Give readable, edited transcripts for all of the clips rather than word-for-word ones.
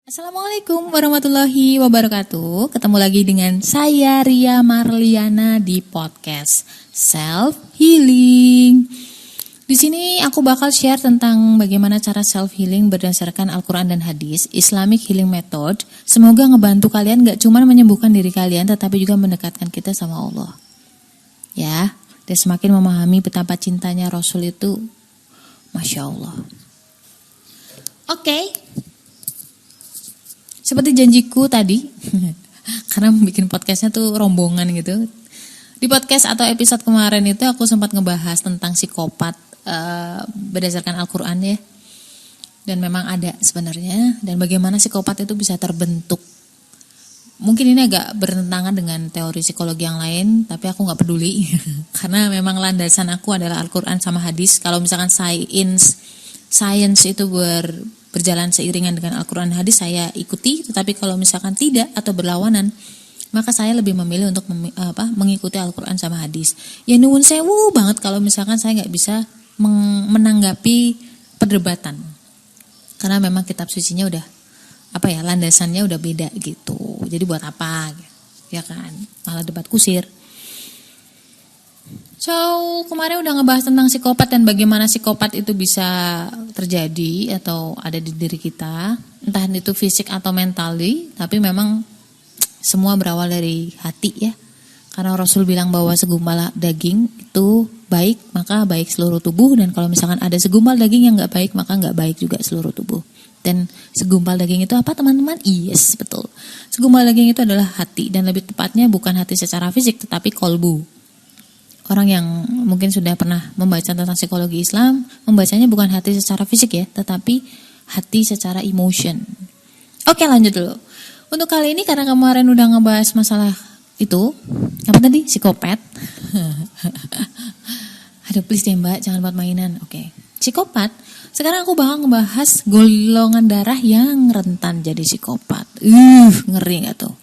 Assalamualaikum warahmatullahi wabarakatuh. Ketemu lagi dengan saya Ria Marliana di podcast Self Healing. Di sini aku bakal share tentang bagaimana cara self healing berdasarkan Al-Quran dan Hadis, Islamic Healing Method. Semoga ngebantu kalian gak cuma menyembuhkan diri kalian, tetapi juga mendekatkan kita sama Allah. Ya, dan semakin memahami betapa cintanya Rasul itu, Masya Allah. Oke. Seperti janjiku tadi, karena bikin podcastnya tuh rombongan gitu. Di podcast atau episode kemarin itu aku sempat ngebahas tentang psikopat berdasarkan Al-Quran ya. Dan memang ada sebenarnya. Dan bagaimana psikopat itu bisa terbentuk. Mungkin ini agak bertentangan dengan teori psikologi yang lain, tapi aku gak peduli. Karena memang landasan aku adalah Al-Quran sama hadis. Kalau misalkan science itu berjalan seiringan dengan Al-Quran dan hadis, saya ikuti. Tetapi kalau misalkan tidak atau berlawanan, maka saya lebih memilih untuk mengikuti Al-Quran sama hadis. Ya nuwun sewu banget kalau misalkan saya gak bisa menanggapi perdebatan. Karena memang kitab sucinya udah landasannya udah beda gitu. Jadi buat apa? Ya kan? Malah debat kusir. So, kemarin udah ngebahas tentang psikopat dan bagaimana psikopat itu bisa terjadi atau ada di diri kita. Entah itu fisik atau mentally, tapi memang semua berawal dari hati ya. Karena Rasul bilang bahwa segumpal daging itu baik, maka baik seluruh tubuh. Dan kalau misalkan ada segumpal daging yang gak baik, maka gak baik juga seluruh tubuh. Dan segumpal daging itu apa teman-teman? Yes, betul. Segumpal daging itu adalah hati. Dan lebih tepatnya bukan hati secara fisik, tetapi kolbu. Orang yang mungkin sudah pernah membaca tentang psikologi Islam, membacanya bukan hati secara fisik ya, tetapi hati secara emotion. Oke, lanjut dulu. Untuk kali ini karena kemarin udah ngebahas masalah itu, apa tadi? Psikopat. Aduh please deh mbak, jangan buat mainan. Oke. Psikopat. Sekarang aku bakal ngebahas golongan darah yang rentan jadi psikopat. Ngeri gak tuh?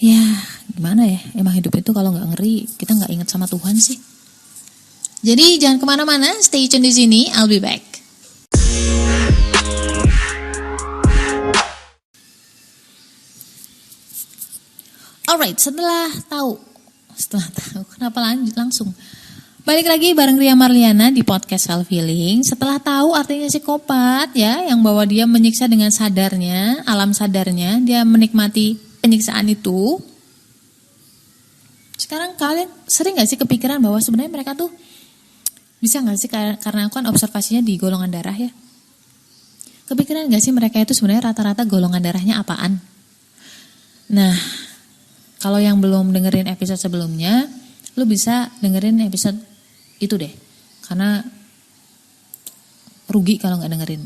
Ya, gimana ya? Emang hidup itu kalau nggak ngeri, kita nggak ingat sama Tuhan sih. Jadi jangan kemana-mana, stay tune di sini. I'll be back. Alright, setelah tahu, kenapa langsung? Balik lagi bareng Ria Marliana di podcast Self Healing. Setelah tahu artinya psikopat ya, yang bahwa dia menyiksa dengan sadarnya, alam sadarnya, dia menikmati penyiksaan itu. Sekarang kalian sering gak sih kepikiran bahwa sebenarnya mereka tuh bisa gak sih, karena aku kan observasinya di golongan darah ya. Kepikiran gak sih mereka itu sebenarnya rata-rata golongan darahnya apaan? Nah, kalau yang belum dengerin episode sebelumnya, lu bisa dengerin episode itu deh. Karena rugi kalau gak dengerin.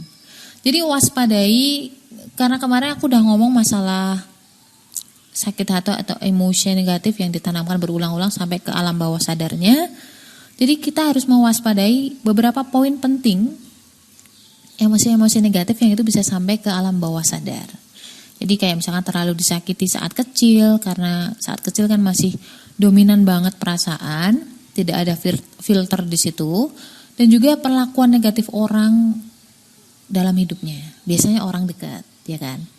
Jadi waspadai, karena kemarin aku udah ngomong masalah sakit hati atau emosi negatif yang ditanamkan berulang-ulang sampai ke alam bawah sadarnya. Jadi kita harus mewaspadai beberapa poin penting emosi-emosi negatif yang itu bisa sampai ke alam bawah sadar. Jadi kayak misalkan terlalu disakiti saat kecil, karena saat kecil kan masih dominan banget perasaan, tidak ada filter di situ, dan juga perlakuan negatif orang dalam hidupnya. Biasanya orang dekat, ya kan?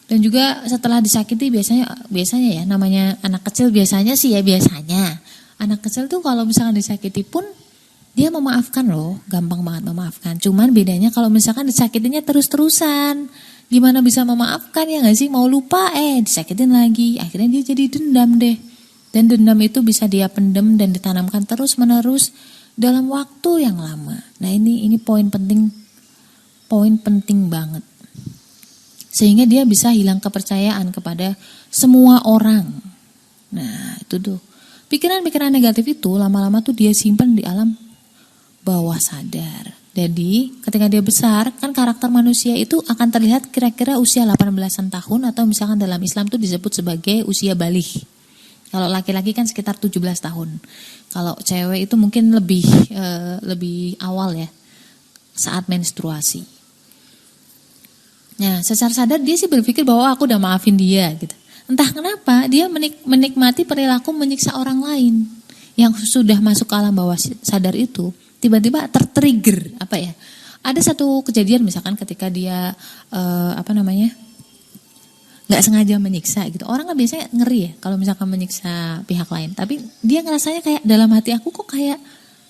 Dan juga setelah disakiti biasanya ya, namanya anak kecil biasanya anak kecil tuh kalau misalkan disakiti pun dia memaafkan loh, gampang banget memaafkan. Cuman bedanya kalau misalkan disakitinya terus-terusan, gimana bisa memaafkan ya nggak sih? Mau lupa disakitin lagi, akhirnya dia jadi dendam deh. Dan dendam itu bisa dia pendem dan ditanamkan terus-menerus dalam waktu yang lama. Nah ini poin penting banget. Sehingga dia bisa hilang kepercayaan kepada semua orang. Nah itu tuh. Pikiran-pikiran negatif itu lama-lama tuh dia simpan di alam bawah sadar. Jadi ketika dia besar, kan karakter manusia itu akan terlihat kira-kira usia 18-an tahun. Atau misalkan dalam Islam tuh disebut sebagai usia baligh. Kalau laki-laki kan sekitar 17 tahun. Kalau cewek itu mungkin lebih awal ya, saat menstruasi. Nah, secara sadar dia sih berpikir bahwa aku udah maafin dia gitu. Entah kenapa dia menikmati perilaku menyiksa orang lain yang sudah masuk ke alam bawah sadar itu, tiba-tiba tertrigger Ada satu kejadian misalkan ketika dia nggak sengaja menyiksa gitu. Orang kan biasanya ngeri ya kalau misalkan menyiksa pihak lain. Tapi dia ngerasanya kayak dalam hati aku kok kayak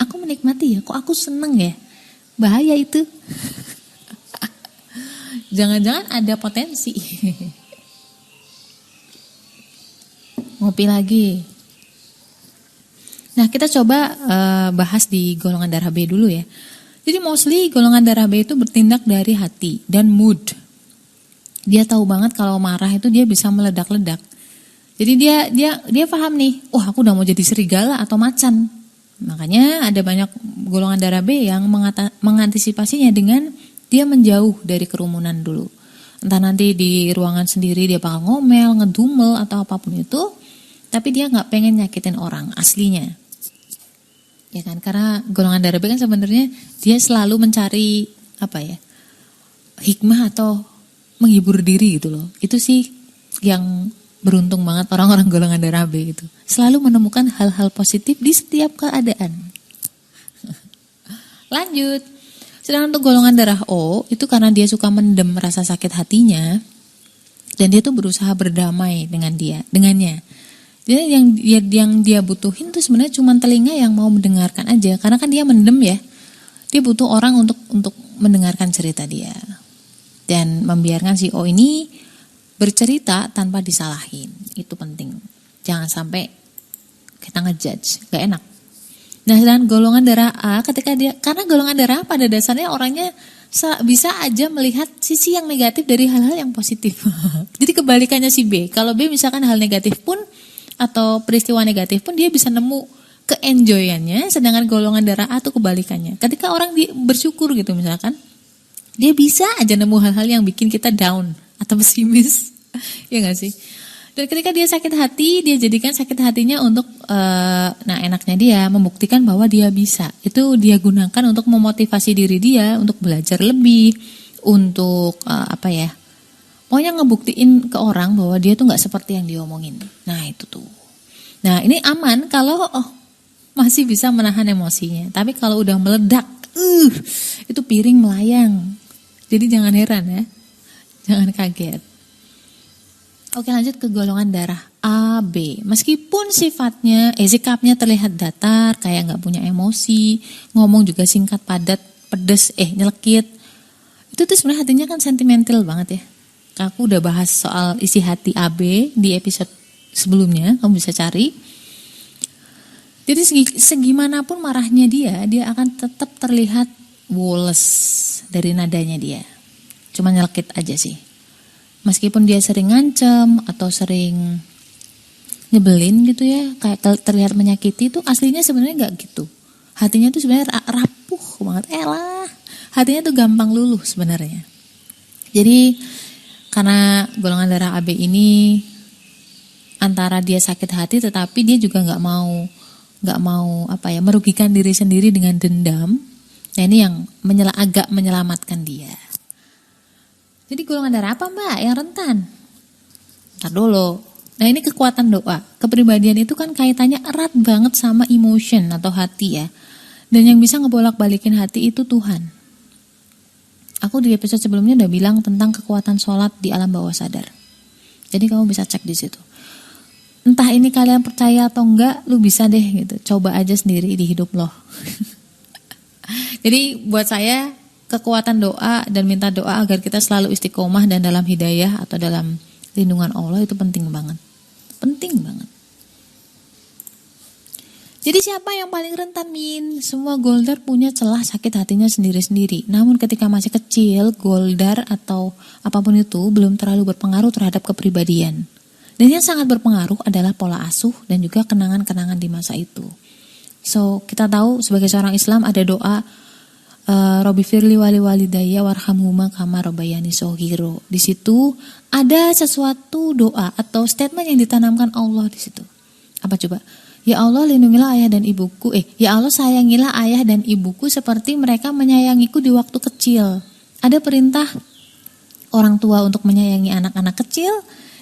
aku menikmati ya, kok aku seneng ya. Bahaya itu. Jangan-jangan ada potensi. Ngopi lagi. Nah, kita coba bahas di golongan darah B dulu ya. Jadi mostly golongan darah B itu bertindak dari hati dan mood. Dia tahu banget kalau marah itu dia bisa meledak-ledak. Jadi dia paham nih, wah aku udah mau jadi serigala atau macan. Makanya ada banyak golongan darah B yang mengantisipasinya dengan dia menjauh dari kerumunan dulu. Entah nanti di ruangan sendiri dia bakal ngomel, ngedumel atau apapun itu. Tapi dia nggak pengen nyakitin orang aslinya. Ya kan, karena golongan darah B kan sebenarnya dia selalu mencari hikmah atau menghibur diri gitu loh. Itu sih yang beruntung banget orang-orang golongan darah B itu. Selalu menemukan hal-hal positif di setiap keadaan. Lanjut. Sedangkan untuk golongan darah O itu karena dia suka mendem rasa sakit hatinya dan dia tuh berusaha berdamai dengannya. Jadi yang dia butuhin tuh sebenarnya cuma telinga yang mau mendengarkan aja. Karena kan dia mendem ya. Dia butuh orang untuk mendengarkan cerita dia. Dan membiarkan si O ini bercerita tanpa disalahin. Itu penting. Jangan sampai kita ngejudge. Gak enak. Nah, dan golongan darah A karena golongan darah A pada dasarnya orangnya bisa aja melihat sisi yang negatif dari hal-hal yang positif. Jadi kebalikannya si B. Kalau B misalkan hal negatif pun atau peristiwa negatif pun dia bisa nemu ke-enjoyannya. Sedangkan golongan darah A tuh kebalikannya. Ketika orang bersyukur gitu misalkan. Dia bisa aja nemu hal-hal yang bikin kita down atau pesimis. Ya gak sih? Dan ketika dia sakit hati, dia jadikan sakit hatinya untuk, enaknya dia membuktikan bahwa dia bisa. Itu dia gunakan untuk memotivasi diri dia, untuk belajar lebih, untuk pokoknya ngebuktiin ke orang bahwa dia tuh gak seperti yang diomongin. Nah itu tuh. Nah ini aman kalau masih bisa menahan emosinya. Tapi kalau udah meledak, itu piring melayang. Jadi jangan heran ya, jangan kaget. Oke, lanjut ke golongan darah AB. Meskipun sikapnya terlihat datar, kayak nggak punya emosi, ngomong juga singkat, padat, pedes, nyelekit. Itu tuh sebenarnya hatinya kan sentimental banget ya. Aku udah bahas soal isi hati AB di episode sebelumnya, kamu bisa cari. Jadi segimanapun marahnya dia akan tetap terlihat woles dari nadanya dia. Cuma nyelekit aja sih. Meskipun dia sering ngancem atau sering nyebelin gitu ya, kayak terlihat menyakiti, itu aslinya sebenarnya nggak gitu. Hatinya tuh sebenarnya rapuh banget. Hatinya tuh gampang luluh sebenarnya. Jadi karena golongan darah AB ini antara dia sakit hati tetapi dia juga nggak mau merugikan diri sendiri dengan dendam. Nah ini yang agak menyelamatkan dia. Jadi golongan darah apa mbak yang rentan? Ntar dulu. Nah ini kekuatan doa. Kepribadian itu kan kaitannya erat banget sama emotion atau hati ya. Dan yang bisa ngebolak-balikin hati itu Tuhan. Aku di episode sebelumnya udah bilang tentang kekuatan sholat di alam bawah sadar. Jadi kamu bisa cek di situ. Entah ini kalian percaya atau enggak, lu bisa deh gitu. Coba aja sendiri di hidup lo. Jadi buat saya kekuatan doa dan minta doa agar kita selalu istiqomah dan dalam hidayah atau dalam lindungan Allah itu penting banget. Penting banget. Jadi siapa yang paling rentan Min? Semua Goldar punya celah sakit hatinya sendiri-sendiri. Namun ketika masih kecil, Goldar atau apapun itu belum terlalu berpengaruh terhadap kepribadian. Dan yang sangat berpengaruh adalah pola asuh dan juga kenangan-kenangan di masa itu. So kita tahu sebagai seorang Islam ada doa Robbi firli wali walidayya warhamhuma kama rabbayani shaghira. Di situ ada sesuatu doa atau statement yang ditanamkan Allah di situ. Apa coba? Ya Allah lindungilah ayah dan ibuku. Ya Allah sayangilah ayah dan ibuku seperti mereka menyayangiku di waktu kecil. Ada perintah orang tua untuk menyayangi anak-anak kecil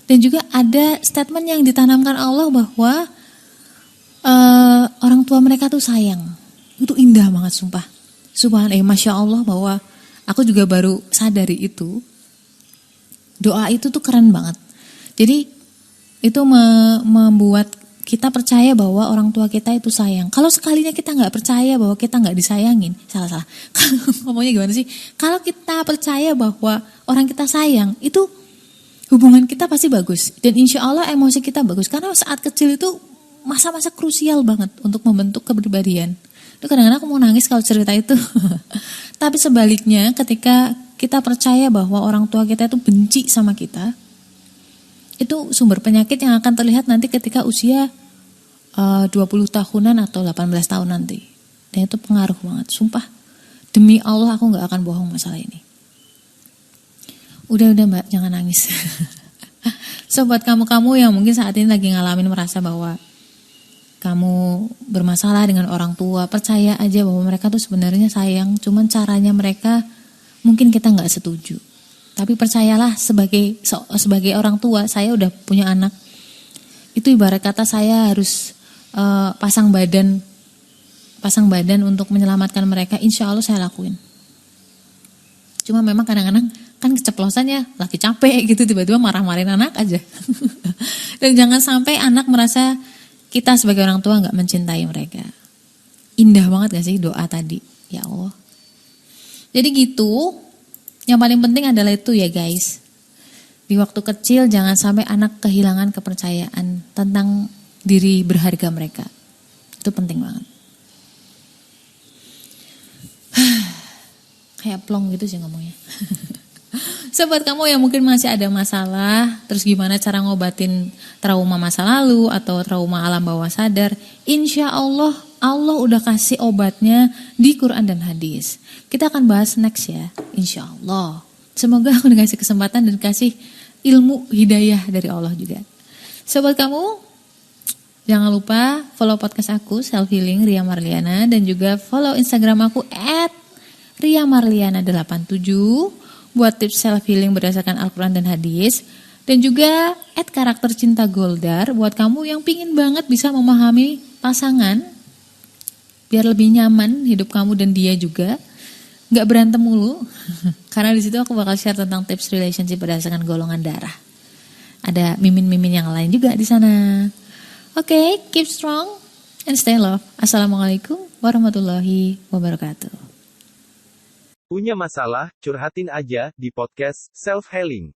dan juga ada statement yang ditanamkan Allah bahwa orang tua mereka tuh sayang. Itu indah banget sumpah. Masya Allah bahwa Aku juga baru sadari itu. Doa itu tuh keren banget. Jadi itu membuat kita percaya bahwa orang tua kita itu sayang. Kalau sekalinya kita nggak percaya bahwa kita nggak disayangin, salah. Ngomongnya gimana sih? Kalau kita percaya bahwa orang kita sayang, itu hubungan kita pasti bagus. Dan insya Allah emosi kita bagus. Karena saat kecil itu masa-masa krusial banget untuk membentuk kepribadian. Itu kadang-kadang aku mau nangis kalau cerita itu. Tapi sebaliknya ketika kita percaya bahwa orang tua kita itu benci sama kita, itu sumber penyakit yang akan terlihat nanti ketika usia 20 tahunan atau 18 tahun nanti. Dan itu pengaruh banget, sumpah. Demi Allah aku gak akan bohong masalah ini. Udah Mbak, jangan nangis. So buat kamu-kamu yang mungkin saat ini lagi ngalamin merasa bahwa kamu bermasalah dengan orang tua, percaya aja bahwa mereka tuh sebenarnya sayang, cuman caranya mereka mungkin kita nggak setuju. Tapi percayalah sebagai orang tua, saya udah punya anak. Itu ibarat kata saya harus pasang badan untuk menyelamatkan mereka. Insya Allah saya lakuin. Cuma memang kadang-kadang kan keceplosan ya, lagi capek gitu tiba-tiba marah-marahin anak aja. Dan jangan sampai anak merasa kita sebagai orang tua gak mencintai mereka. Indah banget gak sih doa tadi? Ya Allah. Jadi gitu, yang paling penting adalah itu ya guys. Di waktu kecil jangan sampai anak kehilangan kepercayaan tentang diri berharga mereka. Itu penting banget. Kayak plong gitu sih ngomongnya. Sobat kamu yang mungkin masih ada masalah, terus gimana cara ngobatin trauma masa lalu atau trauma alam bawah sadar, insya Allah, Allah udah kasih obatnya di Quran dan hadis. Kita akan bahas next ya, insya Allah. Semoga aku dikasih kesempatan dan kasih ilmu hidayah dari Allah juga. Sobat kamu, jangan lupa follow podcast aku, Self Healing Ria Marliana, dan juga follow Instagram aku @riamarliana87 buat tips self healing berdasarkan Al-Quran dan hadis. Dan juga @karakter cinta Goldar buat kamu yang pingin banget bisa memahami pasangan biar lebih nyaman hidup kamu dan dia juga, nggak berantem mulu. Karena di situ aku bakal share tentang tips relationship berdasarkan golongan darah. Ada mimin-mimin yang lain juga di sana. Oke, keep strong and stay love. Assalamualaikum warahmatullahi wabarakatuh. Punya masalah, curhatin aja di podcast Self Healing.